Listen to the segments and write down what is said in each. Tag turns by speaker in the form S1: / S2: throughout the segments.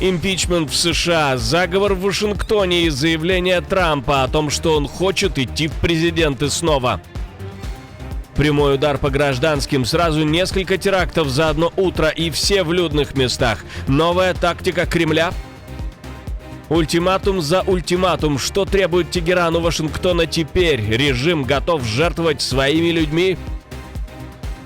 S1: Импичмент в США, заговор в Вашингтоне и заявление Трампа о том, что он хочет идти в президенты снова. Прямой удар по гражданским, сразу несколько терактов за одно утро и все в людных местах. Новая тактика Кремля? Ультиматум за ультиматум. Что требует Тегеран у Вашингтона теперь? Режим готов жертвовать своими людьми?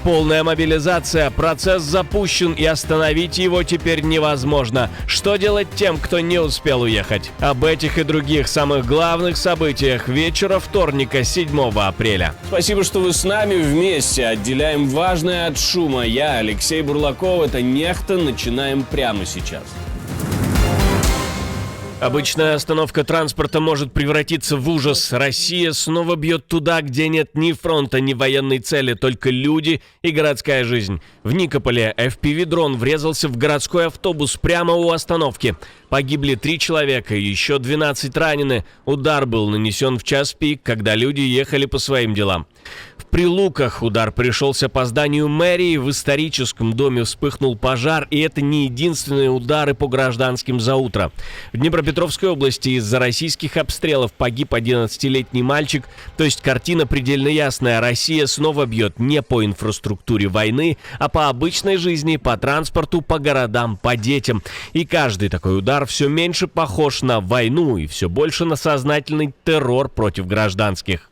S1: Полная мобилизация. Процесс запущен, и остановить его теперь невозможно. Что делать тем, кто не успел уехать? Об этих и других самых главных событиях вечера вторника, 7 апреля.
S2: Спасибо, что вы с нами вместе. Отделяем важное от шума. Я, Алексей Бурлаков, это Нехта. Начинаем прямо сейчас.
S1: Обычная остановка транспорта может превратиться в ужас. Россия снова бьет туда, где нет ни фронта, ни военной цели, только люди и городская жизнь. В Никополе FPV-дрон врезался в городской автобус прямо у остановки. Погибли 3 человека, еще 12 ранены. Удар был нанесен в час пик, когда люди ехали по своим делам. В Прилуках удар пришелся по зданию мэрии. В историческом доме вспыхнул пожар, и это не единственные удары по гражданским за утро. В Днепропетровской области из-за российских обстрелов погиб 11-летний мальчик. То есть картина предельно ясная. Россия снова бьет не по инфраструктуре войны, а по обычной жизни, по транспорту, по городам, по детям. И каждый такой удар все меньше похож на войну и все больше на сознательный террор против гражданских.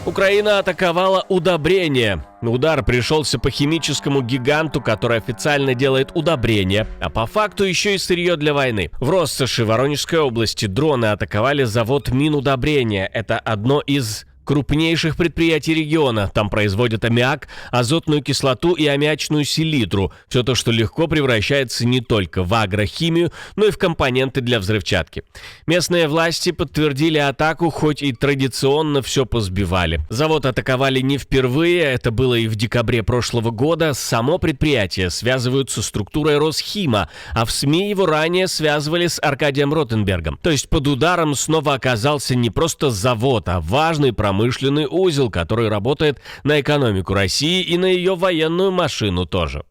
S1: Украина атаковала удобрения. Удар пришелся по химическому гиганту, который официально делает удобрения, а по факту еще и сырье для войны. В Россоши Воронежской области дроны атаковали завод Минудобрения. Это одно из крупнейших предприятий региона. Там производят аммиак, азотную кислоту и аммиачную селитру. Все то, что легко превращается не только в агрохимию, но и в компоненты для взрывчатки. Местные власти подтвердили атаку, хоть и традиционно все позбивали. Завод атаковали не впервые, это было и в декабре прошлого года. Само предприятие связывают со структурой Росхима, а в СМИ его ранее связывали с Аркадием Ротенбергом. То есть под ударом снова оказался не просто завод, а важный промышленный узел, который работает на экономику России и на ее военную машину тоже.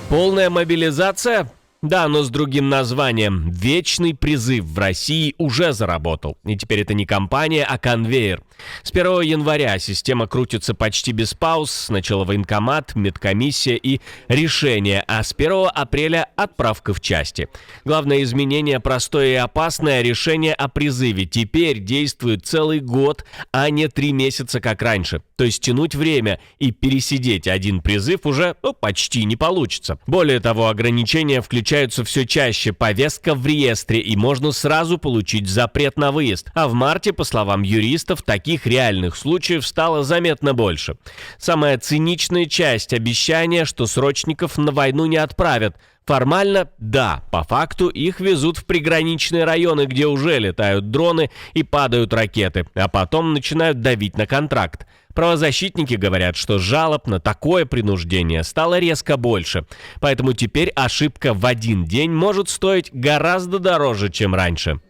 S1: Полная мобилизация? Да, но с другим названием. Вечный призыв в России уже заработал. И теперь это не кампания, а конвейер. С 1 января система крутится почти без пауз. Сначала военкомат, медкомиссия и решение, а с 1 апреля отправка в части. Главное изменение простое и опасное – решение о призыве. Теперь действует целый год, а не 3 месяца, как раньше. То есть тянуть время и пересидеть один призыв уже почти не получится. Более того, ограничения включаются все чаще. Повестка в реестре, и можно сразу получить запрет на выезд. А в марте, по словам юристов, таких реальных случаев стало заметно больше. Самая циничная часть – обещания, что срочников на войну не отправят. Формально – да, по факту их везут в приграничные районы, где уже летают дроны и падают ракеты, а потом начинают давить на контракт. Правозащитники говорят, что жалоб на такое принуждение стало резко больше, поэтому теперь ошибка в один день может стоить гораздо дороже, чем раньше.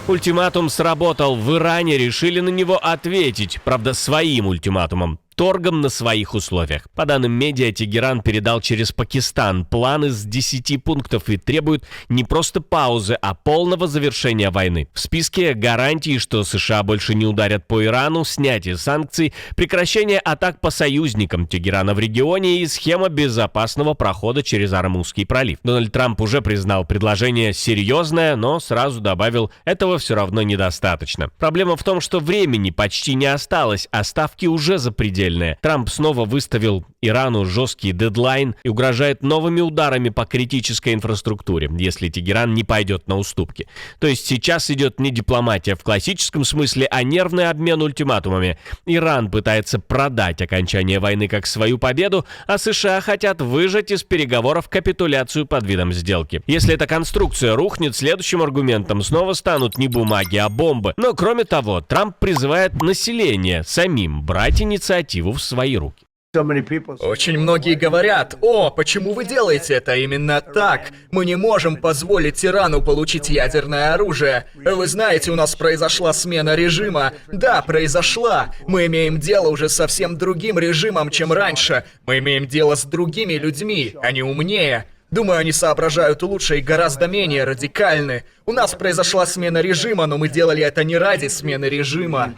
S1: Ультиматум сработал. В Иране решили на него ответить, правда, своим ультиматумом. Торгом на своих условиях. По данным медиа, Тегеран передал через Пакистан план из 10 пунктов и требует не просто паузы, а полного завершения войны. В списке гарантии, что США больше не ударят по Ирану, снятие санкций, прекращение атак по союзникам Тегерана в регионе и схема безопасного прохода через Ормузский пролив. Дональд Трамп уже признал предложение серьезное, но сразу добавил, этого все равно недостаточно. Проблема в том, что времени почти не осталось, а ставки уже запредельные. Трамп снова выставил Ирану жесткий дедлайн и угрожает новыми ударами по критической инфраструктуре, если Тегеран не пойдет на уступки. То есть сейчас идет не дипломатия в классическом смысле, а нервный обмен ультиматумами. Иран пытается продать окончание войны как свою победу, а США хотят выжать из переговоров капитуляцию под видом сделки. Если эта конструкция рухнет, следующим аргументом снова станут не бумаги, а бомбы. Но кроме того, Трамп призывает население самим брать инициативу в свои руки.
S3: Очень многие говорят: «О, почему вы делаете это именно так? Мы не можем позволить Ирану получить ядерное оружие. Вы знаете, у нас произошла смена режима». Да, произошла. Мы имеем дело уже с совсем другим режимом, чем раньше. Мы имеем дело с другими людьми, они умнее. Думаю, они соображают лучше и гораздо менее радикальны. У нас произошла смена режима, но мы делали это не ради смены режима.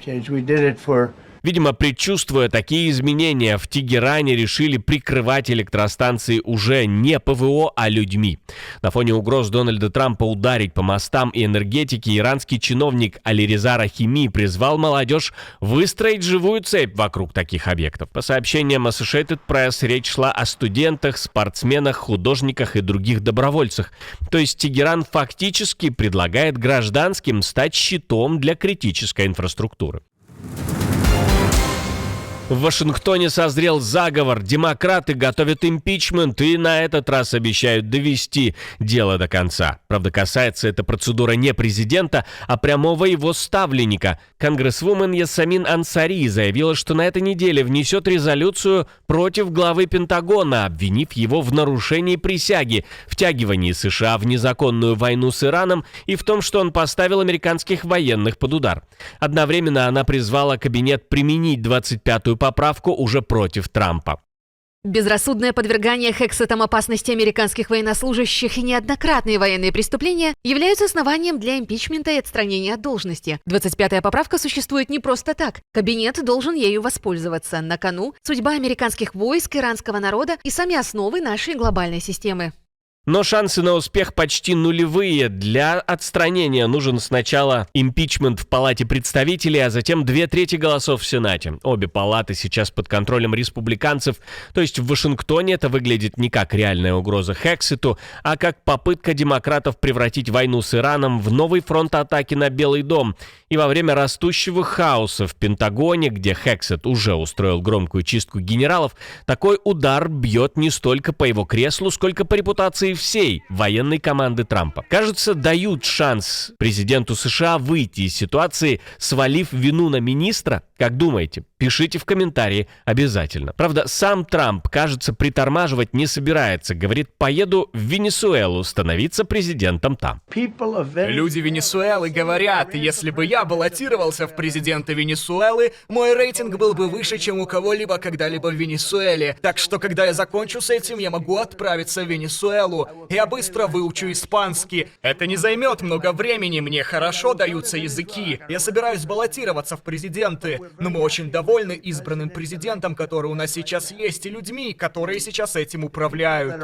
S1: Видимо, предчувствуя такие изменения, в Тегеране решили прикрывать электростанции уже не ПВО, а людьми. На фоне угроз Дональда Трампа ударить по мостам и энергетике, иранский чиновник Алиреза Рахими призвал молодежь выстроить живую цепь вокруг таких объектов. По сообщениям Associated Press, речь шла о студентах, спортсменах, художниках и других добровольцах. То есть Тегеран фактически предлагает гражданским стать щитом для критической инфраструктуры. В Вашингтоне созрел заговор. Демократы готовят импичмент и на этот раз обещают довести дело до конца. Правда, касается эта процедура не президента, а прямого его ставленника. Конгрессвумен Ясамин Ансари заявила, что на этой неделе внесет резолюцию против главы Пентагона, обвинив его в нарушении присяги, втягивании США в незаконную войну с Ираном и в том, что он поставил американских военных под удар. Одновременно она призвала кабинет применить 25-ю поправку уже против Трампа.
S4: Безрассудное подвергание Хексетам опасности американских военнослужащих и неоднократные военные преступления являются основанием для импичмента и отстранения от должности. 25-я поправка существует не просто так. Кабинет должен ею воспользоваться. На кону судьба американских войск, иранского народа и сами основы нашей глобальной системы.
S1: Но шансы на успех почти нулевые. Для отстранения нужен сначала импичмент в Палате представителей, а затем 2/3 голосов в Сенате. Обе палаты сейчас под контролем республиканцев, то есть в Вашингтоне это выглядит не как реальная угроза Хексету, а как попытка демократов превратить войну с Ираном в новый фронт атаки на Белый дом. И во время растущего хаоса в Пентагоне, где Хексет уже устроил громкую чистку генералов, такой удар бьет не столько по его креслу, сколько по репутации всей военной команды Трампа. Кажется, дают шанс президенту США выйти из ситуации, свалив вину на министра. Как думаете? Пишите в комментарии обязательно. Правда, сам Трамп, кажется, притормаживать не собирается. Говорит, поеду в Венесуэлу становиться президентом там.
S3: Люди Венесуэлы говорят, если бы я баллотировался в президенты Венесуэлы, мой рейтинг был бы выше, чем у кого-либо когда-либо в Венесуэле. Так что, когда я закончу с этим, я могу отправиться в Венесуэлу. Я быстро выучу испанский. Это не займет много времени, мне хорошо даются языки. Я собираюсь баллотироваться в президенты, но мы очень довольны избранным президентом, который у нас сейчас есть, и людьми, которые сейчас этим управляют.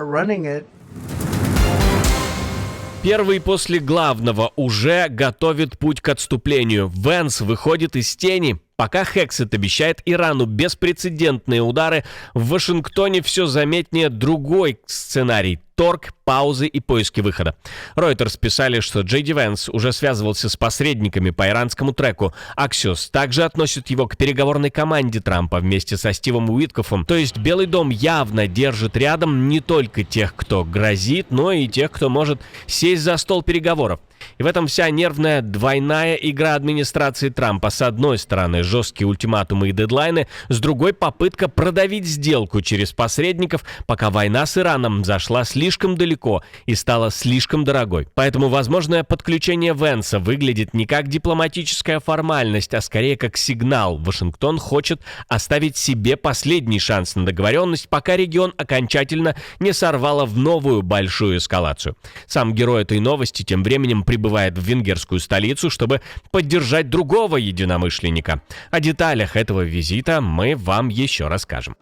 S1: Первый после главного уже готовит путь к отступлению. Венс выходит из тени. Пока Хексет обещает Ирану беспрецедентные удары, в Вашингтоне все заметнее другой сценарий – торг, паузы и поиски выхода. Reuters писали, что Джей Ди Венс уже связывался с посредниками по иранскому треку. Axios также относит его к переговорной команде Трампа вместе со Стивом Уиткоффом. То есть Белый дом явно держит рядом не только тех, кто грозит, но и тех, кто может сесть за стол переговоров. И в этом вся нервная двойная игра администрации Трампа. С одной стороны, жесткие ультиматумы и дедлайны, с другой попытка продавить сделку через посредников, пока война с Ираном зашла слишком далеко и стала слишком дорогой. Поэтому возможное подключение Венса выглядит не как дипломатическая формальность, а скорее как сигнал. Вашингтон хочет оставить себе последний шанс на договоренность, пока регион окончательно не сорвало в новую большую эскалацию. Сам герой этой новости тем временем прибывает в венгерскую столицу, чтобы поддержать другого единомышленника. О деталях этого визита мы вам еще расскажем.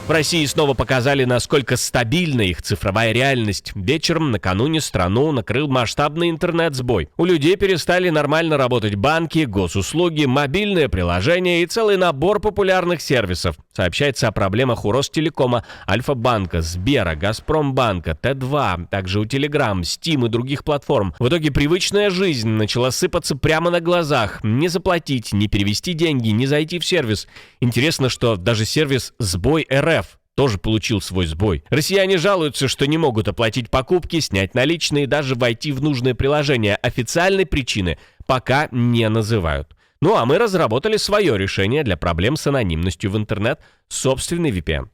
S1: В России снова показали, насколько стабильна их цифровая реальность. Вечером накануне страну накрыл масштабный интернет-сбой. У людей перестали нормально работать банки, госуслуги, мобильные приложения и целый набор популярных сервисов. Сообщается о проблемах у Ростелекома, Альфа-банка, Сбера, Газпромбанка, Т2, также у Telegram, Steam и других платформ. В итоге привычная жизнь начала сыпаться прямо на глазах. Не заплатить, не перевести деньги, не зайти в сервис. Интересно, что даже сервис «Сбой РФ» тоже получил свой сбой. Россияне жалуются, что не могут оплатить покупки, снять наличные и даже войти в нужное приложение. Официальной причины пока не называют. Ну а мы разработали свое решение для проблем с анонимностью в интернет — собственный VPN.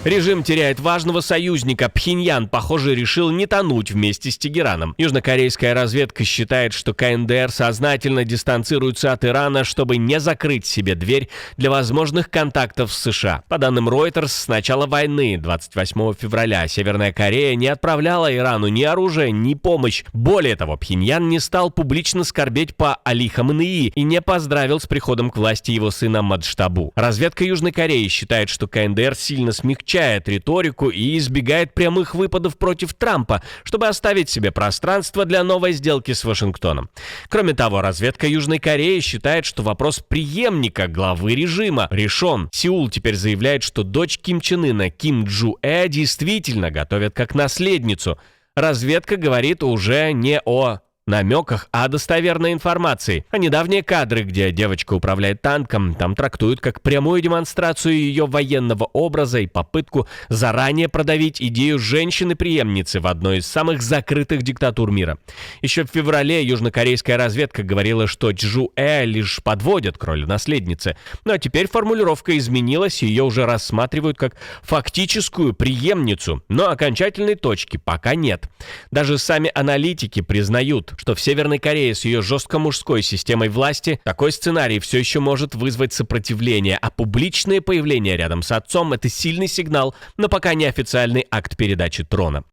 S1: Режим теряет важного союзника. Пхеньян, похоже, решил не тонуть вместе с Тегераном. Южнокорейская разведка считает, что КНДР сознательно дистанцируется от Ирана, чтобы не закрыть себе дверь для возможных контактов с США. По данным Reuters, с начала войны, 28 февраля, Северная Корея не отправляла Ирану ни оружие, ни помощь. Более того, Пхеньян не стал публично скорбеть по Али Хаменеи и не поздравил с приходом к власти его сына Маджтабу. Разведка Южной Кореи считает, что КНДР сильно смягчает риторику и избегает прямых выпадов против Трампа, чтобы оставить себе пространство для новой сделки с Вашингтоном. Кроме того, разведка Южной Кореи считает, что вопрос преемника главы режима решен. Сеул теперь заявляет, что дочь Ким Чен Ына, Ким Джу-э, действительно готовят как наследницу. Разведка говорит уже не о намеках, а достоверной информации. А недавние кадры, где девочка управляет танком, там трактуют как прямую демонстрацию ее военного образа и попытку заранее продавить идею женщины-преемницы в одной из самых закрытых диктатур мира. Еще в феврале южнокорейская разведка говорила, что Чжу-э лишь подводят к роли наследницы. Ну а теперь формулировка изменилась, и ее уже рассматривают как фактическую преемницу. Но окончательной точки пока нет. Даже сами аналитики признают, что в Северной Корее с ее жестко мужской системой власти такой сценарий все еще может вызвать сопротивление, а публичное появление рядом с отцом — это сильный сигнал, но пока не официальный акт передачи трона.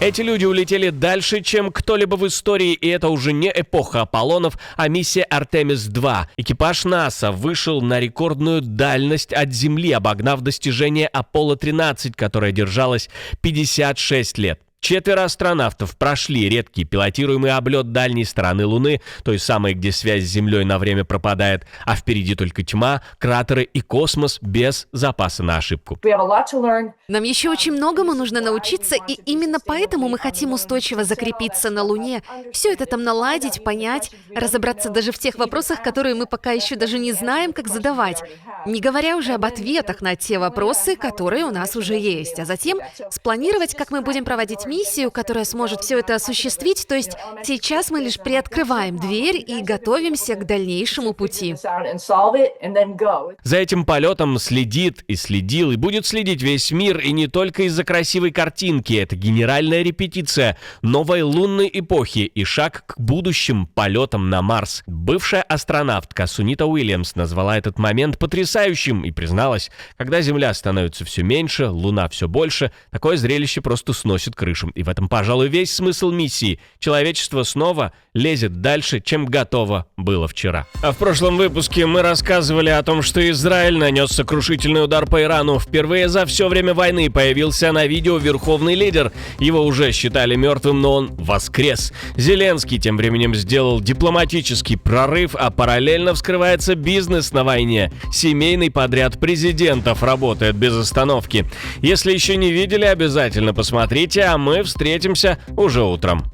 S1: Эти люди улетели дальше, чем кто-либо в истории, и это уже не эпоха Аполлонов, а миссия Артемис-2. Экипаж НАСА вышел на рекордную дальность от Земли, обогнав достижение Аполло-13, которое держалось 56 лет. 4 астронавтов прошли редкий пилотируемый облет дальней стороны Луны, той самой, где связь с Землей на время пропадает, а впереди только тьма, кратеры и космос без запаса на ошибку.
S4: Нам еще очень многому нужно научиться, и именно поэтому мы хотим устойчиво закрепиться на Луне, все это там наладить, понять, разобраться даже в тех вопросах, которые мы пока еще даже не знаем, как задавать. Не говоря уже об ответах на те вопросы, которые у нас уже есть, а затем спланировать, как мы будем проводить миссию, которая сможет все это осуществить, то есть сейчас мы лишь приоткрываем дверь и готовимся к дальнейшему пути.
S1: За этим полетом следит и следил, и будет следить весь мир, и не только из-за красивой картинки. Это генеральная репетиция новой лунной эпохи и шаг к будущим полетам на Марс. Бывшая астронавтка Сунита Уильямс назвала этот момент потрясающим и призналась, когда Земля становится все меньше, Луна все больше, такое зрелище просто сносит крышу. И в этом, пожалуй, весь смысл миссии. Человечество снова лезет дальше, чем готово было вчера. А в прошлом выпуске мы рассказывали о том, что Израиль нанес сокрушительный удар по Ирану. Впервые за все время войны появился на видео верховный лидер. Его уже считали мертвым, но он воскрес. Зеленский тем временем сделал дипломатический прорыв, а параллельно вскрывается бизнес на войне. Семейный подряд президентов работает без остановки. Если еще не видели, обязательно посмотрите, а мы встретимся уже утром.